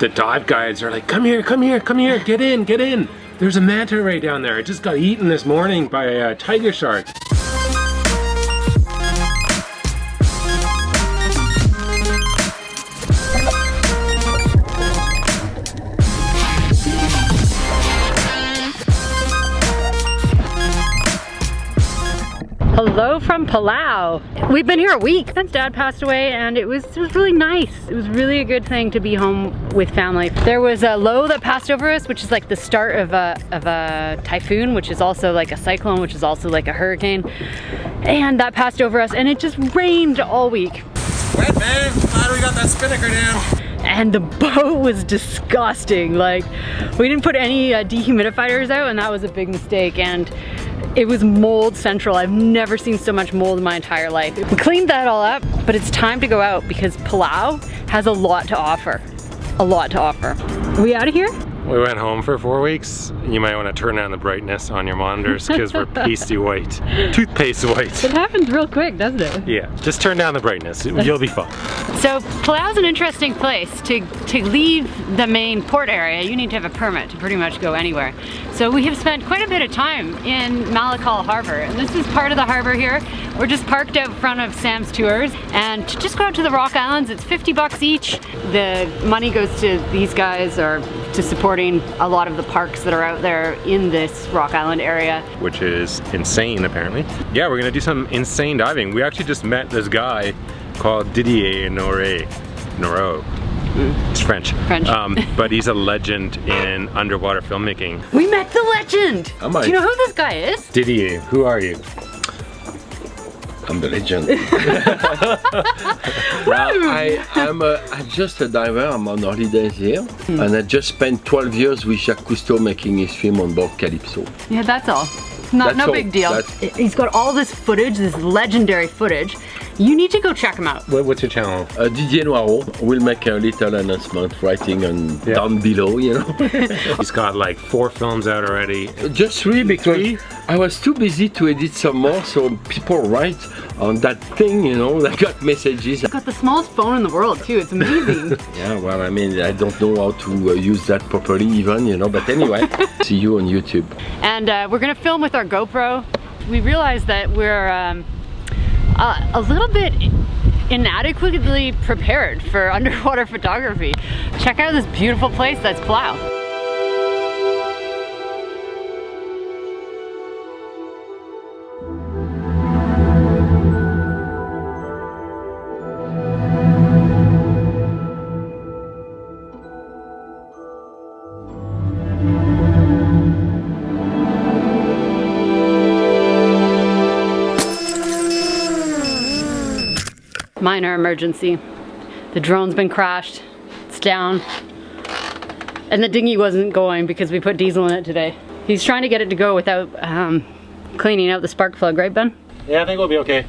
The dive guides are like, come here, come here, come here, get in, get in. There's a manta ray down there. It just got eaten this morning by a tiger shark. Hello from Palau. We've been here a week since Dad passed away, and it was really nice. It was really a good thing to be home with family. There was a low that passed over us, which is like the start of a typhoon, which is also like a cyclone, which is also like a hurricane. And that passed over us, and it just rained all week. Wet, man. Glad we got that spinnaker down. And the boat was disgusting. Like, we didn't put any dehumidifiers out, and that was a big mistake. And it was mold central. I've never seen so much mold in my entire life. We cleaned that all up, but it's time to go out because Palau has a lot to offer. A lot to offer. Are we out of here? We went home for 4 weeks. You might want to turn down the brightness on your monitors because we're pasty white. Toothpaste white. It happens real quick, doesn't it? Yeah, just turn down the brightness. You'll be fine. So Palau's an interesting place. To leave the main port area, you need to have a permit to pretty much go anywhere. So we have spent quite a bit of time in Malakal Harbor, and this is part of the harbor here. We're just parked out front of Sam's Tours, and to just go out to the Rock Islands, it's 50 bucks each. The money goes to these guys or to supporting a lot of the parks that are out there in this Rock Island area. Which is insane, apparently. Yeah, we're gonna do some insane diving. We actually just met this guy called Didier Noreau. It's French. But he's a legend in underwater filmmaking. We met the legend! Do you know who this guy is? Didier, who are you? I'm the legend. Well, I'm just a diver. I'm on holidays here. And I just spent 12 years with Jacques Cousteau making his film on board Calypso. Yeah, that's all. No big deal. He's got all this footage, this legendary footage. You need to go check him out. What's your channel? Didier Noreau will make a little announcement writing down below, you know. He's got like 4 films out already. Just 3 because I was too busy to edit some more, so people write on that thing, you know, I got messages. He's got the smallest phone in the world too, it's amazing. Yeah, well, I mean, I don't know how to use that properly even, you know, but anyway, see you on YouTube. And we're gonna film with our GoPro. We realized that we're a little bit inadequately prepared for underwater photography. Check out this beautiful place that's Palau. Minor emergency. The drone's been crashed. It's down. And the dinghy wasn't going because we put diesel in it today. He's trying to get it to go without cleaning out the spark plug, right, Ben? Yeah, I think we'll be okay.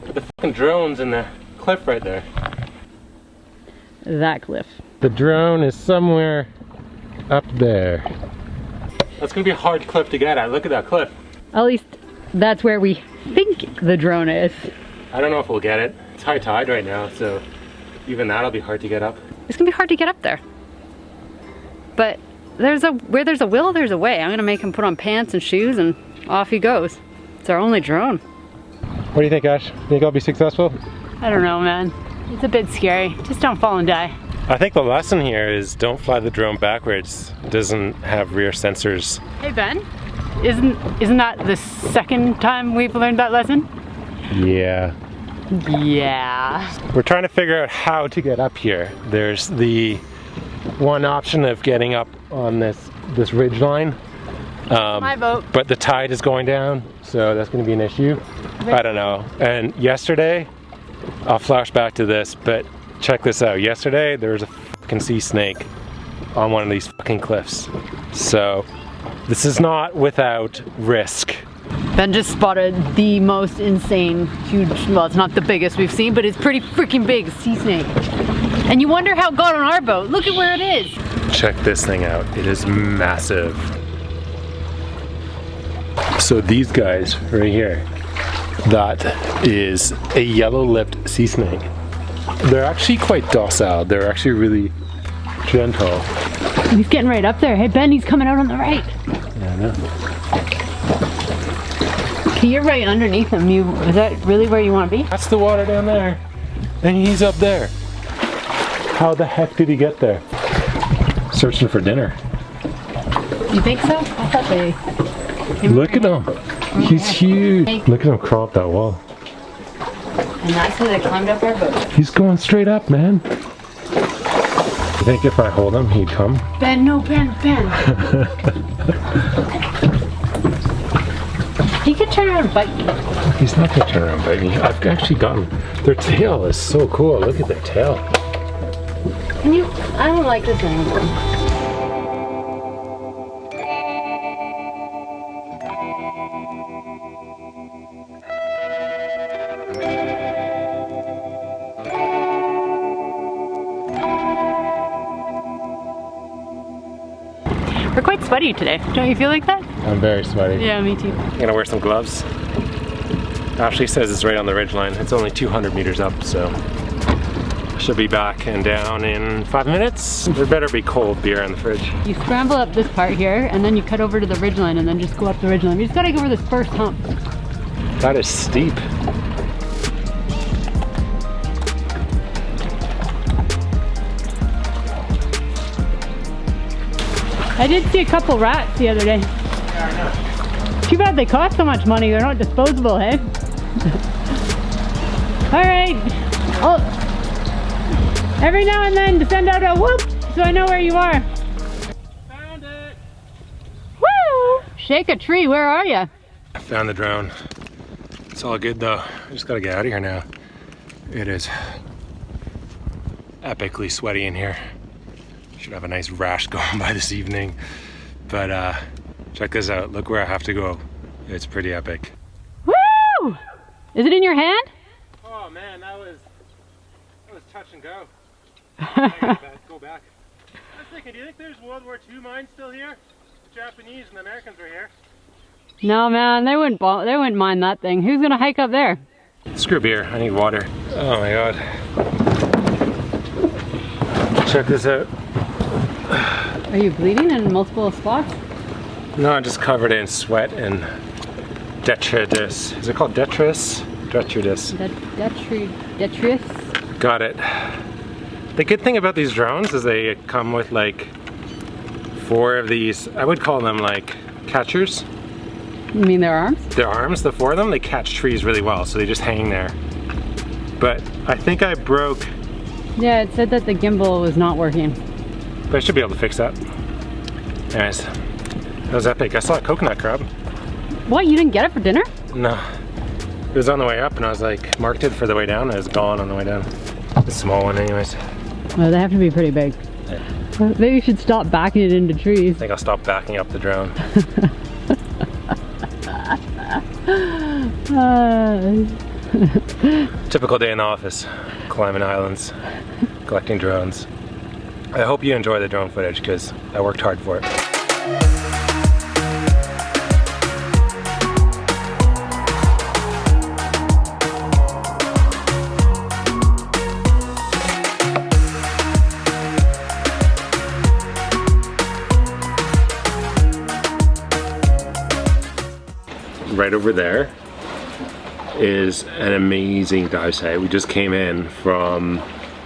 Put the fucking drone's in the cliff right there. That cliff. The drone is somewhere up there. That's gonna be a hard cliff to get at. Look at that cliff. At least that's where we think the drone is. I don't know if we'll get it. It's high tide right now, so even that'll be hard to get up. It's gonna be hard to get up there. But where there's a will, there's a way. I'm gonna make him put on pants and shoes and off he goes. It's our only drone. What do you think, Ash? Think I'll be successful? I don't know, man. It's a bit scary. Just don't fall and die. I think the lesson here is don't fly the drone backwards. It doesn't have rear sensors. Hey Ben, isn't that the second time we've learned that lesson? Yeah. Yeah. We're trying to figure out how to get up here. There's the one option of getting up on this ridge line. My boat. But the tide is going down, so that's going to be an issue. I don't know. And yesterday, I'll flash back to this, but check this out. Yesterday, there was a fucking sea snake on one of these fucking cliffs. So this is not without risk. Ben just spotted the most insane, huge, well, it's not the biggest we've seen, but it's pretty freaking big, sea snake. And you wonder how it got on our boat. Look at where it is. Check this thing out. It is massive. So these guys right here, that is a yellow-lipped sea snake. They're actually quite docile. They're actually really gentle. He's getting right up there. Hey Ben, he's coming out on the right. Yeah, I know. Okay, you're right underneath him. Is that really where you want to be? That's the water down there. And he's up there. How the heck did he get there? Searching for dinner. You think so? I thought they... Look at him. He's huge. Look at him crawl up that wall. And that's how they climbed up our boat. He's going straight up, man. You think if I hold him, he'd come? Ben, no, Ben. He could turn around and bite me. He's not gonna turn around and bite me. I've actually gotten... Their tail is so cool. Look at their tail. Can you... I don't like this anymore. We're quite sweaty today. Don't you feel like that? I'm very sweaty. Yeah, me too. I'm gonna wear some gloves. Ashley says it's right on the ridgeline. It's only 200 meters up, so I should be back and down in 5 minutes. There better be cold beer in the fridge. You scramble up this part here, and then you cut over to the ridgeline, and then just go up the ridgeline. You just gotta go over this first hump. That is steep. I did see a couple rats the other day. Yeah, I know. Too bad they cost so much money. They're not disposable, hey? All right. Oh, every now and then to send out a whoop so I know where you are. Found it. Woo! Shake a tree. Where are you? I found the drone. It's all good though. I just gotta get out of here now. It is epically sweaty in here. Should have a nice rash going by this evening. But check this out. Look where I have to go. It's pretty epic. Woo! Is it in your hand? Oh man, that was touch and go. Go back. I was thinking, do you think there's World War II mines still here? The Japanese and the Americans are here. No man, they wouldn't mind that thing. Who's gonna hike up there? Screw beer, I need water. Oh my god. Check this out. Are you bleeding in multiple spots? No, I'm just covered in sweat and detritus. Is it called detritus? Detritus. Detritus? Got it. The good thing about these drones is they come with like 4 of these, I would call them like catchers. You mean their arms? Their arms, the 4 of them, they catch trees really well, so they just hang there. But I think I broke... Yeah, it said that the gimbal was not working. But I should be able to fix that. Anyways, that was epic. I saw a coconut crab. What, you didn't get it for dinner? No. It was on the way up and I was like, marked it for the way down and it was gone on the way down. A small one anyways. Well, they have to be pretty big. Yeah. Maybe you should stop backing it into trees. I think I'll stop backing up the drone. Typical day in the office. Climbing islands, collecting drones. I hope you enjoy the drone footage because I worked hard for it. Right over there is an amazing dive site. We just came in from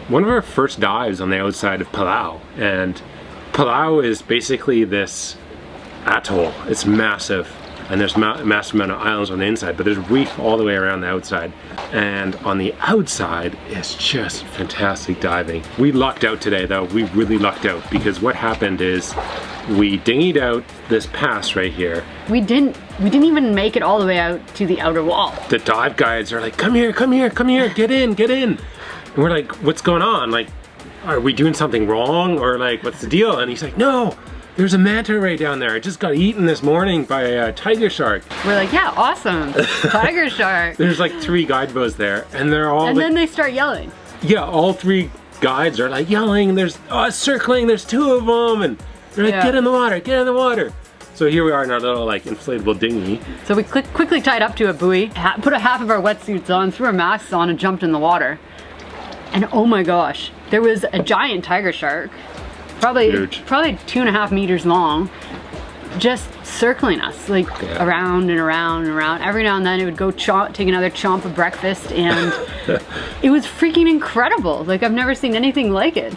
one of our first dives on the outside of Palau, and Palau is basically this atoll. It's massive, and there's massive amount of islands on the inside, but there's reef all the way around the outside, and on the outside is just fantastic diving. We lucked out today though. We really lucked out because what happened is we dinghied out this pass right here. We didn't even make it all the way out to the outer wall. The dive guides are like, come here, come here, come here, get in, get in. And we're like, what's going on? Like, are we doing something wrong? Or like, what's the deal? And he's like, no, there's a manta right down there. I just got eaten this morning by a tiger shark. We're like, yeah, awesome, tiger shark. There's like 3 guide bows there and they're all And like, then they start yelling. Yeah, all 3 guides are like yelling, there's circling, there's 2 of them. And they're like, get in the water, get in the water. So here we are in our little like inflatable dinghy. So we quickly tied up to a buoy, put a half of our wetsuits on, threw our masks on and jumped in the water. And oh my gosh, there was a giant tiger shark probably Huge. probably 2.5 meters long, just circling us like around and around and around. Every now and then it would go take another chomp of breakfast, and it was freaking incredible. Like, I've never seen anything like it.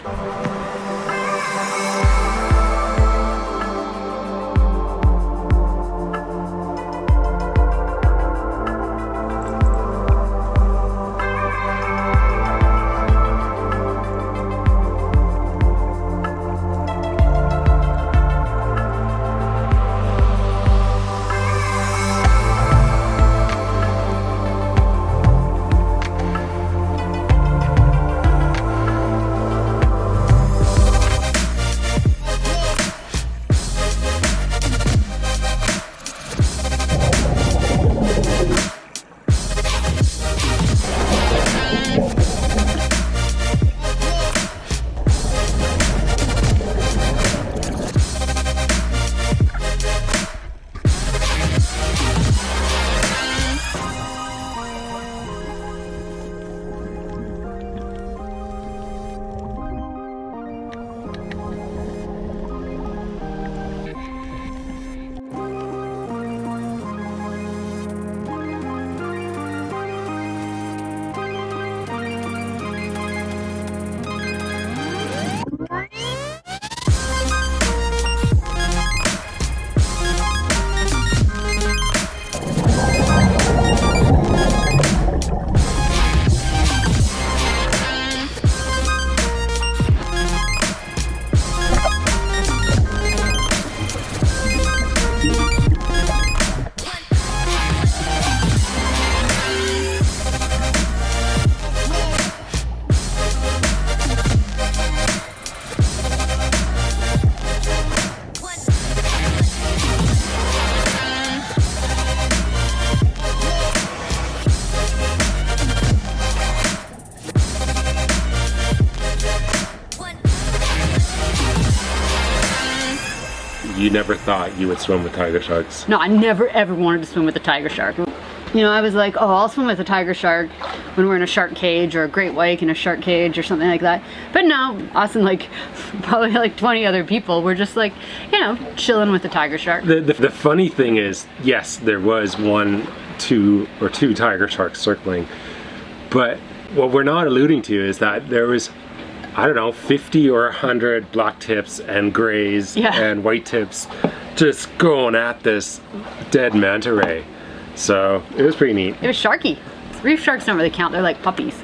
You never thought you would swim with tiger sharks? No, I never ever wanted to swim with a tiger shark. You know, I was like, oh, I'll swim with a tiger shark when we're in a shark cage, or a great white in a shark cage or something like that. But no, us and like probably like 20 other people were just like, you know, chilling with the tiger shark. The funny thing is, yes, there was two tiger sharks circling, but what we're not alluding to is that there was, I don't know, 50 or 100 black tips and grays and white tips just going at this dead manta ray. So it was pretty neat. It was sharky. Reef sharks don't really count, they're like puppies.